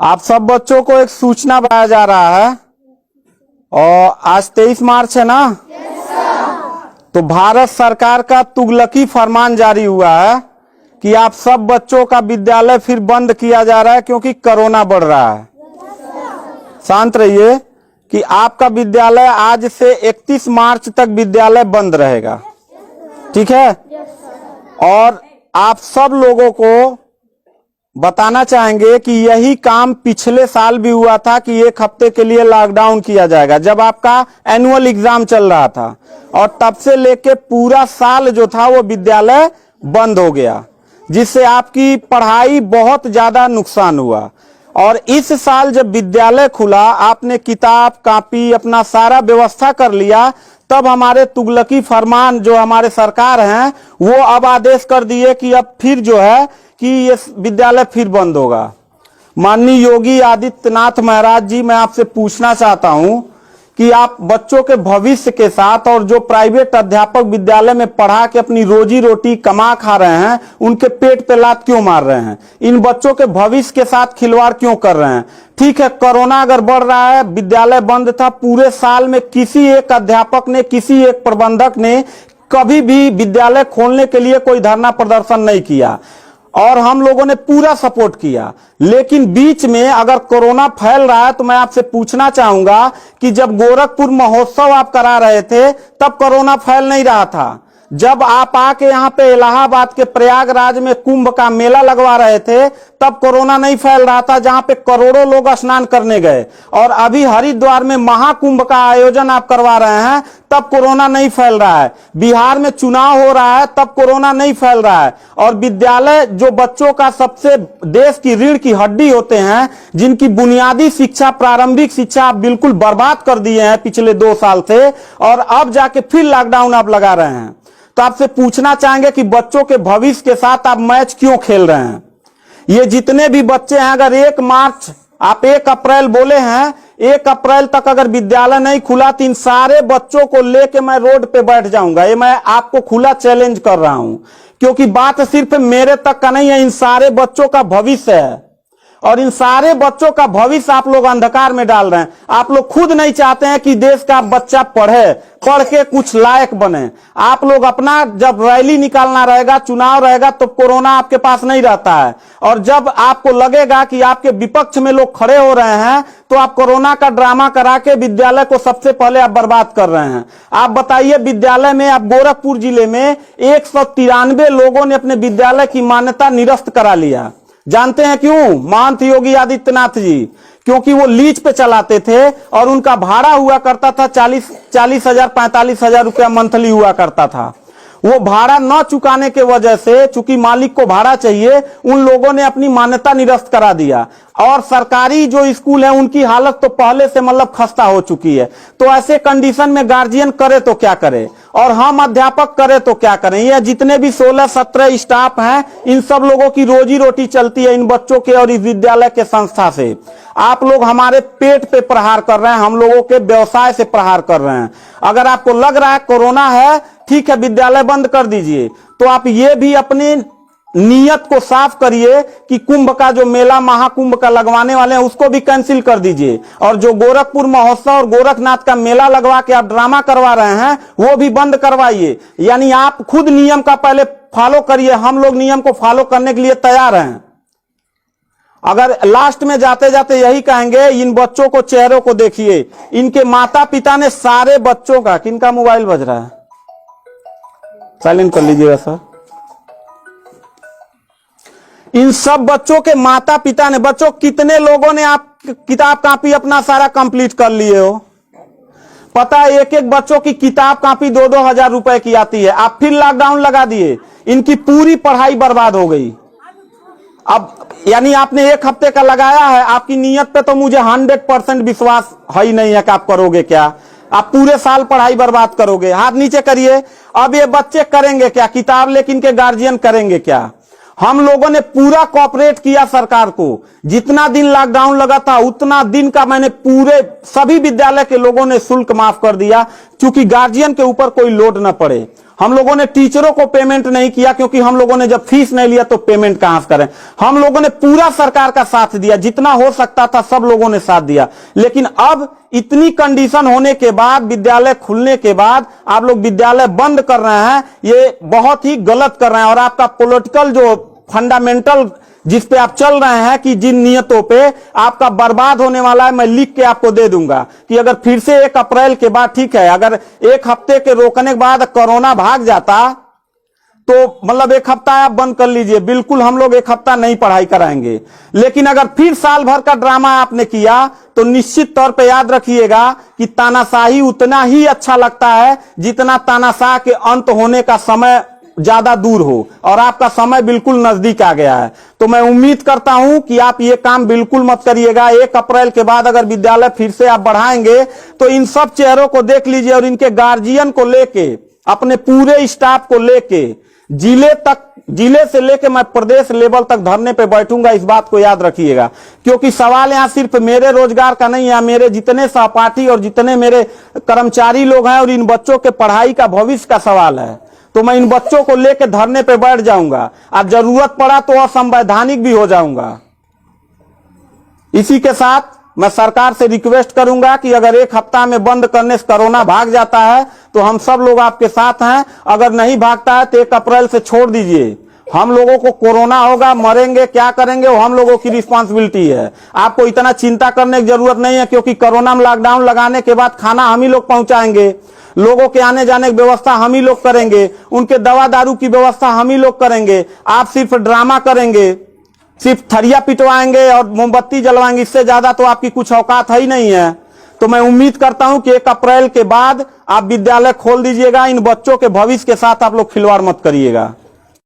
आप सब बच्चों को एक सूचना बताया जा रहा है और आज 23 मार्च है ना। तो भारत सरकार का तुगलकी फरमान जारी हुआ है कि आप सब बच्चों का विद्यालय फिर बंद किया जा रहा है क्योंकि कोरोना बढ़ रहा है। शांत रहिए कि आपका विद्यालय आज से 31 मार्च तक विद्यालय बंद रहेगा, ठीक है। और आप सब लोगों को बताना चाहेंगे कि यही काम पिछले साल भी हुआ था कि एक हफ्ते के लिए लॉकडाउन किया जाएगा जब आपका एनुअल एग्जाम चल रहा था, और तब से लेके पूरा साल जो था वो विद्यालय बंद हो गया, जिससे आपकी पढ़ाई बहुत ज्यादा नुकसान हुआ। और इस साल जब विद्यालय खुला, आपने किताब कॉपी अपना सारा व्यवस्था कर लिया, तब हमारे तुगलकी फरमान जो हमारे सरकार हैं वो अब आदेश कर दिए कि अब फिर जो है कि ये विद्यालय फिर बंद होगा। माननीय योगी आदित्यनाथ महाराज जी, मैं आपसे पूछना चाहता हूं कि आप बच्चों के भविष्य के साथ और जो प्राइवेट अध्यापक विद्यालय में पढ़ा के अपनी रोजी रोटी कमा खा रहे हैं, उनके पेट पे लात क्यों मार रहे हैं? इन बच्चों के भविष्य के साथ खिलवाड़ क्यों कर रहे हैं? ठीक है, कोरोना अगर बढ़ रहा है, विद्यालय बंद था, पूरे साल में किसी एक अध्यापक ने, किसी एक प्रबंधक ने कभी भी विद्यालय खोलने के लिए कोई धरना प्रदर्शन नहीं किया और हम लोगों ने पूरा सपोर्ट किया। लेकिन बीच में अगर कोरोना फैल रहा है तो मैं आपसे पूछना चाहूंगा कि जब गोरखपुर महोत्सव आप करा रहे थे तब कोरोना फैल नहीं रहा था। जब आप आके यहाँ पे इलाहाबाद के प्रयागराज में कुंभ का मेला लगवा रहे थे तब कोरोना नहीं फैल रहा था, जहां पे करोड़ों लोग स्नान करने गए। और अभी हरिद्वार में महाकुंभ का आयोजन आप करवा रहे हैं तब कोरोना नहीं फैल रहा है। बिहार में चुनाव हो रहा है तब कोरोना नहीं फैल रहा है। और विद्यालय जो बच्चों का सबसे देश की रीढ़ की हड्डी होते हैं, जिनकी बुनियादी शिक्षा, प्रारंभिक शिक्षा आप बिल्कुल बर्बाद कर दिए हैं पिछले 2 साल से, और अब जाके फिर लॉकडाउन आप लगा रहे हैं। तो आपसे पूछना चाहेंगे कि बच्चों के भविष्य के साथ आप मैच क्यों खेल रहे हैं? ये जितने भी बच्चे हैं, अगर 1 मार्च आप 1 अप्रैल बोले हैं, 1 अप्रैल तक अगर विद्यालय नहीं खुला तो इन सारे बच्चों को लेके मैं रोड पे बैठ जाऊंगा। ये मैं आपको खुला चैलेंज कर रहा हूं, क्योंकि बात सिर्फ मेरे तक का नहीं है, इन सारे बच्चों का भविष्य है। और इन सारे बच्चों का भविष्य आप लोग अंधकार में डाल रहे हैं। आप लोग खुद नहीं चाहते हैं कि देश का बच्चा पढ़े, पढ़ के कुछ लायक बने। आप लोग अपना, जब रैली निकालना रहेगा, चुनाव रहेगा, तो कोरोना आपके पास नहीं रहता है। और जब आपको लगेगा कि आपके विपक्ष में लोग खड़े हो रहे हैं तो आप कोरोना का ड्रामा करा के विद्यालय को सबसे पहले आप बर्बाद कर रहे हैं। आप बताइए, विद्यालय में, आप गोरखपुर जिले में 193 लोगों ने अपने विद्यालय की मान्यता निरस्त करा लिया। जानते हैं क्यों? महंत योगी आदित्यनाथ जी, क्योंकि वो लीज पे चलाते थे और उनका भाड़ा हुआ करता था 40,000 45,000 रुपया मंथली हुआ करता था। वो भाड़ा न चुकाने के वजह से, चूंकि मालिक को भाड़ा चाहिए, उन लोगों ने अपनी मान्यता निरस्त करा दिया। और सरकारी जो स्कूल है उनकी हालत तो पहले से मतलब खस्ता हो चुकी है। तो ऐसे कंडीशन में गार्जियन करे तो क्या करे, और हम अध्यापक करे तो क्या करें? ये जितने भी 16-17 स्टाफ हैं, इन सब लोगों की रोजी रोटी चलती है इन बच्चों के और इस विद्यालय के संस्था से। आप लोग हमारे पेट पे प्रहार कर रहे हैं, हम लोगों के व्यवसाय से प्रहार कर रहे हैं। अगर आपको लग रहा है कोरोना है, ठीक है, विद्यालय बंद कर दीजिए, तो आप ये भी अपनी नियत को साफ करिए कि कुंभ का जो मेला, महाकुंभ का लगवाने वाले हैं, उसको भी कैंसिल कर दीजिए। और जो गोरखपुर महोत्सव और गोरखनाथ का मेला लगवा के आप ड्रामा करवा रहे हैं वो भी बंद करवाइए। यानी आप खुद नियम का पहले फॉलो करिए, हम लोग नियम को फॉलो करने के लिए तैयार हैं। अगर लास्ट में जाते जाते यही कहेंगे, इन बच्चों को, चेहरों को देखिए, इनके माता पिता ने सारे बच्चों का, किनका मोबाइल बज रहा है, साइलेंट कर लीजिएगा सर। इन सब बच्चों के माता पिता ने, बच्चों कितने लोगों ने आप किताब कॉपी अपना सारा कंप्लीट कर लिए हो? पता है, एक एक बच्चों की किताब कॉपी 2-2 हजार रुपए की आती है। आप फिर लॉकडाउन लगा दिए, इनकी पूरी पढ़ाई बर्बाद हो गई। अब यानी आपने 1 हफ्ते का लगाया है, आपकी नीयत पे तो मुझे 100% विश्वास है ही नहीं है कि आप करोगे क्या। आप पूरे साल पढ़ाई बर्बाद करोगे। हाथ नीचे करिए। अब ये बच्चे करेंगे क्या? किताब लेकिन के गार्जियन करेंगे क्या? हम लोगों ने पूरा कोऑपरेट किया सरकार को। जितना दिन लॉकडाउन लगा था उतना दिन का मैंने पूरे सभी विद्यालय के लोगों ने शुल्क माफ कर दिया, क्योंकि गार्जियन के ऊपर कोई लोड न पड़े। हम लोगों ने टीचरों को पेमेंट नहीं किया, क्योंकि हम लोगों ने जब फीस नहीं लिया तो पेमेंट कहां से करें। हम लोगों ने पूरा सरकार का साथ दिया, जितना हो सकता था सब लोगों ने साथ दिया। लेकिन अब इतनी कंडीशन होने के बाद, विद्यालय खुलने के बाद आप लोग विद्यालय बंद कर रहे हैं, ये बहुत ही गलत कर रहे हैं। और आपका पॉलिटिकल जो फंडामेंटल जिस पे आप चल रहे हैं कि जिन नियतों पे आपका बर्बाद होने वाला है, मैं लिख के आपको दे दूंगा कि अगर फिर से 1 अप्रैल के बाद, ठीक है, अगर 1 हफ्ते के रोकने के बाद कोरोना भाग जाता तो मतलब 1 हफ्ता आप बंद कर लीजिए, बिल्कुल हम लोग 1 हफ्ता नहीं पढ़ाई कराएंगे। लेकिन अगर फिर साल भर का ड्रामा आपने किया तो निश्चित तौर पे याद रखिएगा कि तानाशाही उतना ही अच्छा लगता है जितना तानाशाह के अंत होने का समय ज्यादा दूर हो, और आपका समय बिल्कुल नजदीक आ गया है। तो मैं उम्मीद करता हूं कि आप ये काम बिल्कुल मत करिएगा। 1 अप्रैल के बाद अगर विद्यालय फिर से आप बढ़ाएंगे तो इन सब चेहरों को देख लीजिए और इनके गार्जियन को लेके, अपने पूरे स्टाफ को लेके जिले से लेके मैं प्रदेश लेवल तक धरने पे बैठूंगा। इस बात को याद रखिएगा, क्योंकि सवाल यहां सिर्फ मेरे रोजगार का नहीं है, मेरे जितने सहपाठी और जितने मेरे कर्मचारी लोग हैं और इन बच्चों के पढ़ाई का, भविष्य का सवाल है। तो मैं इन बच्चों को लेकर धरने पे बैठ जाऊंगा, और जरूरत पड़ा तो असंवैधानिक भी हो जाऊंगा। इसी के साथ मैं सरकार से रिक्वेस्ट करूंगा कि अगर 1 हफ्ता में बंद करने से कोरोना भाग जाता है तो हम सब लोग आपके साथ हैं, अगर नहीं भागता है तो 1 अप्रैल से छोड़ दीजिए। हम लोगों को कोरोना होगा, मरेंगे, क्या करेंगे वो हम लोगों की रिस्पांसिबिलिटी है। आपको इतना चिंता करने की जरूरत नहीं है, क्योंकि कोरोना में लॉकडाउन लगाने के बाद खाना हम ही लोग पहुंचाएंगे, लोगों के आने जाने की व्यवस्था हम ही लोग करेंगे, उनके दवा दारू की व्यवस्था हम ही लोग करेंगे। आप सिर्फ ड्रामा करेंगे, सिर्फ थरिया पिटवाएंगे और मोमबत्ती जलवाएंगे, इससे ज्यादा तो आपकी कुछ औकात है ही नहीं है। तो मैं उम्मीद करता हूं कि 1 अप्रैल के बाद आप विद्यालय खोल दीजिएगा। इन बच्चों के भविष्य के साथ आप लोग खिलवाड़ मत करिएगा।